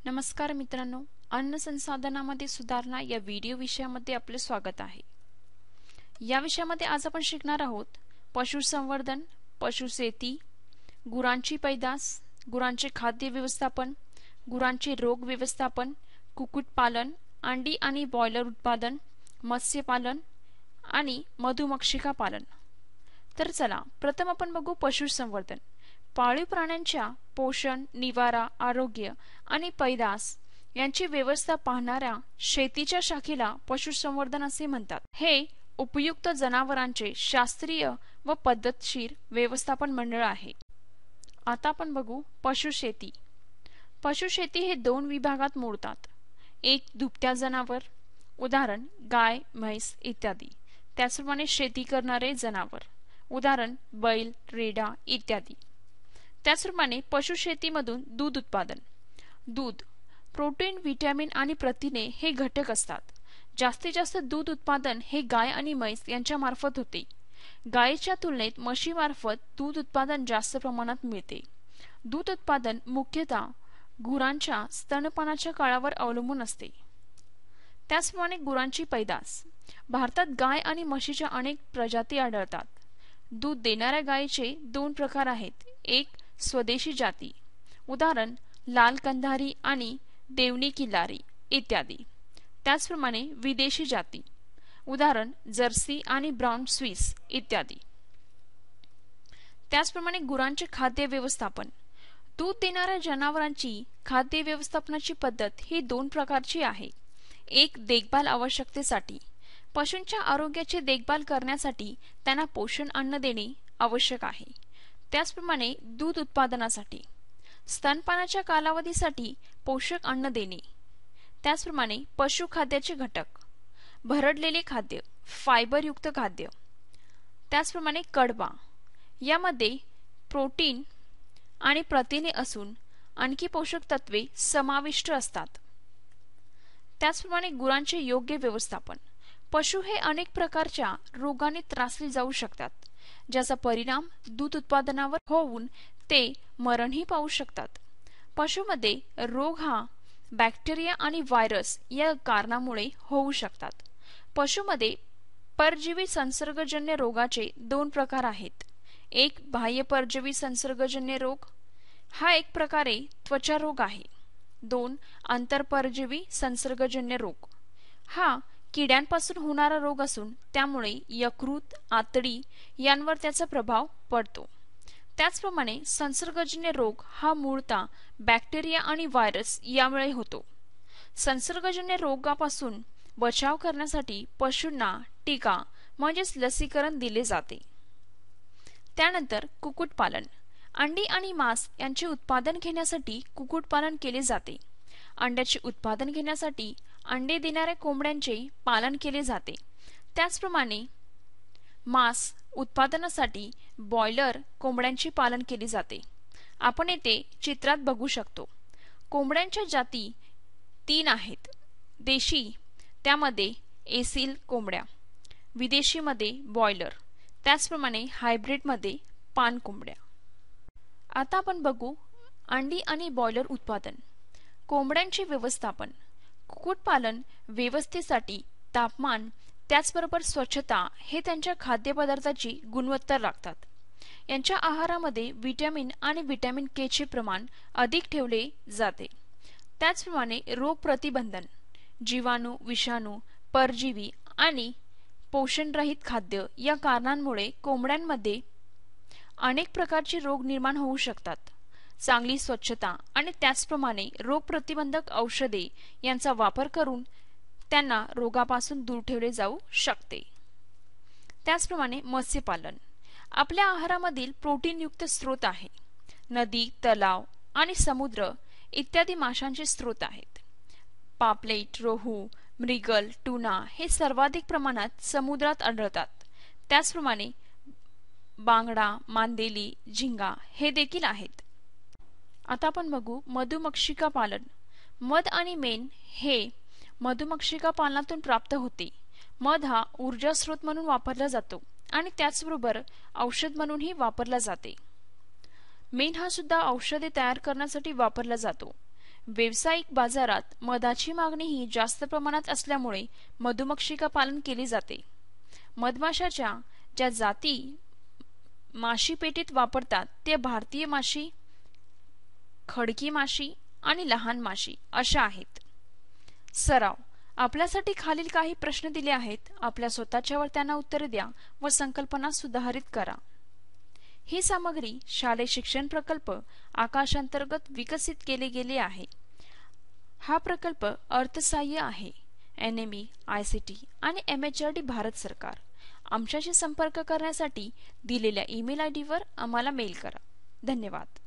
नमस्कार मित्रांनो, अन्न संसाधनामध्ये सुधारणा या व्हिडिओ विषयामध्ये आपले स्वागत आहे। या विषयामध्ये आज आपण शिकणार आहोत पशुसंवर्धन, पशुशेती, गुरांची पैदास, गुरांचे खाद्य व्यवस्थापन, गुरांचे रोग व्यवस्थापन, कुक्कुटपालन, अंडी आणि बॉयलर उत्पादन, मत्स्यपालन आणि मधुमक्षिका पालन। तर चला प्रथम आपण बघू पशुसंवर्धन। पाळीव प्राण्यांच्या पोषण, निवारा, आरोग्य आणि पैदास यांची व्यवस्था पाहणाऱ्या शेतीच्या शाखेला पशुसंवर्धन असे म्हणतात। हे उपयुक्त जनावरांचे शास्त्रीय व पद्धतशीर व्यवस्थापन मंडळ आहे। आता आपण बघू पशुशेती। पशुशेती हे दोन विभागात मोडतात। एक दुभत्या जनावर, उदाहरण गाय, म्हैस इत्यादी। त्याचप्रमाणे शेती करणारे जनावर, उदाहरण बैल, रेडा इत्यादी। त्याचप्रमाणे पशुशेतीमधून दूध उत्पादन। दूध, प्रोटीन, व्हिटॅमिन आणि प्रथिने हे घटक असतात। जास्तीत जास्त दूध उत्पादन हे गाय आणि म्हैस यांच्या मार्फत होते। गायीच्या तुलनेत म्हशीमार्फत दूध उत्पादन जास्त प्रमाणात मिळते। दूध उत्पादन मुख्यतः गुरांच्या स्तनपानाच्या काळावर अवलंबून असते। त्याचप्रमाणे गुरांची पैदास। भारतात गाय आणि म्हशीच्या अनेक प्रजाती आढळतात। दूध देणाऱ्या गायीचे दोन प्रकार आहेत। एक स्वदेशी जाती, उदाहरण लाल कंधारी आणि देवणी किल्लारी इत्यादी। त्याचप्रमाणे विदेशी जाती, उदाहरण जर्सी आणि ब्राउन स्विस इत्यादी। त्याचप्रमाणे गुरांचे खाद्य व्यवस्थापन। दूध देणाऱ्या जनावरांची खाद्य व्यवस्थापनाची पद्धत ही दोन प्रकारची आहे। एक देखभाल आवश्यकतेसाठी। पशूंच्या आरोग्याची देखभाल करण्यासाठी त्यांना पोषण अन्न देणे आवश्यक आहे। त्याचप्रमाणे दूध उत्पादनासाठी स्तनपानाच्या कालावधीसाठी पोषक अन्न देणे। त्याचप्रमाणे पशुखाद्याचे घटक, भरडलेले खाद्य, फायबरयुक्त खाद्य। त्याचप्रमाणे कडबा, यामध्ये प्रोटीन आणि प्रथिने असून आणखी पोषक तत्वे समाविष्ट असतात। त्याचप्रमाणे गुरांचे योग्य व्यवस्थापन। पशु हे अनेक प्रकारच्या रोगाने त्रासले जाऊ शकतात, ज्याचा परिणाम दूध उत्पादनावर होऊन ते मरणही पावू शकतात। पशुमध्ये रोग हा बॅक्टेरिया आणि व्हायरस या कारणामुळे होऊ शकतात। पशुमध्ये परजीवी संसर्गजन्य रोगाचे दोन प्रकार आहेत। एक बाह्य परजीवी संसर्गजन्य रोग, हा एक प्रकारे त्वचा रोग आहे। दोन आंतरपरजीवी संसर्गजन्य रोग, हा किड्यांपासून होणारा रोग असून त्यामुळे यकृत, आतडी यांवर त्याचा प्रभाव पडतो। त्याचप्रमाणे संसर्गजन्य रोग हा मूळतः बॅक्टेरिया आणि व्हायरस यामुळे होतो। संसर्गजन्य रोगापासून बचाव करण्यासाठी पशूंना टीका म्हणजेच लसीकरण दिले जाते। त्यानंतर कुक्कुटपालन। अंडी आणि मांस यांचे उत्पादन घेण्यासाठी कुक्कुटपालन केले जाते। अंड्याचे उत्पादन घेण्यासाठी अंडे देणाऱ्या कोंबड्यांचे पालन केले जाते। त्याचप्रमाणे मांस उत्पादनासाठी बॉयलर कोंबड्यांचे पालन केले जाते। आपण येथे चित्रात बघू शकतो। कोंबड्यांच्या जाती तीन आहेत। देशी, त्यामध्ये एसील कोंबड्या, विदेशीमध्ये बॉयलर, त्याचप्रमाणे हायब्रिडमध्ये पान कोंबड्या। आता आपण बघू अंडी आणि बॉयलर उत्पादन। कोंबड्यांचे व्यवस्थापन। कुक्कुटपालन व्यवस्थेसाठी तापमान त्याचबरोबर स्वच्छता हे त्यांच्या खाद्यपदार्थाची गुणवत्ता राखतात। यांच्या आहारामध्ये व्हिटॅमिन आणि व्हिटॅमिन के चे प्रमाण अधिक ठेवले जाते। त्याचप्रमाणे रोग प्रतिबंधन। जीवाणू, विषाणू, परजीवी आणि पोषणरहित खाद्य या कारणांमुळे कोंबड्यांमध्ये अनेक प्रकारचे रोग निर्माण होऊ शकतात। चांगली स्वच्छता आणि त्याचप्रमाणे रोग प्रतिबंधक औषधे यांचा वापर करून त्यांना रोगापासून दूर ठेवले जाऊ शकते। त्याचप्रमाणे मत्स्यपालन। आपल्या आहारामधील प्रोटीनयुक्त स्रोत आहे। नदी, तलाव आणि समुद्र इत्यादी माशांचे स्रोत आहेत। पापलेट, रोहू, मृगल, टुना हे सर्वाधिक प्रमाणात समुद्रात आढळतात। त्याचप्रमाणे बांगडा, मांदेली, झिंगा हे देखील आहेत। आता आपण बघू मधुमक्षिका पालन। मध आणि मेण हे मधुमक्षिका पालनातून प्राप्त होते। मध हा ऊर्जा स्रोत म्हणून वापरला जातो आणि त्याचबरोबर औषध म्हणूनही वापरला जाते। मेण हा सुद्धा औषधे तयार करण्यासाठी वापरला जातो। व्यावसायिक बाजारात मधाची मागणीही जास्त प्रमाणात असल्यामुळे मधुमक्षिका पालन केले जाते. मधमाशाच्या ज्या जाती माशी पेटीत वापरतात ते भारतीय माशी, खडकी माशी आणि लहान माशी अशा आहेत. सराव: आपल्यासाठी खालील काही प्रश्न दिले आहेत. आपल्या स्वतःच्यावर त्यांना उत्तरे द्या व संकल्पना सुधारित करा. ही सामग्री शालेय शिक्षण प्रकल्प आकाश अंतर्गत विकसित केले गेले आहे. हा प्रकल्प अर्थसहाय्य आहे NME, ICT आणि MHRD भारत सरकार. आमच्याशी संपर्क करण्यासाठी दिलेल्या ईमेल ID वर आम्हाला मेल करा. धन्यवाद.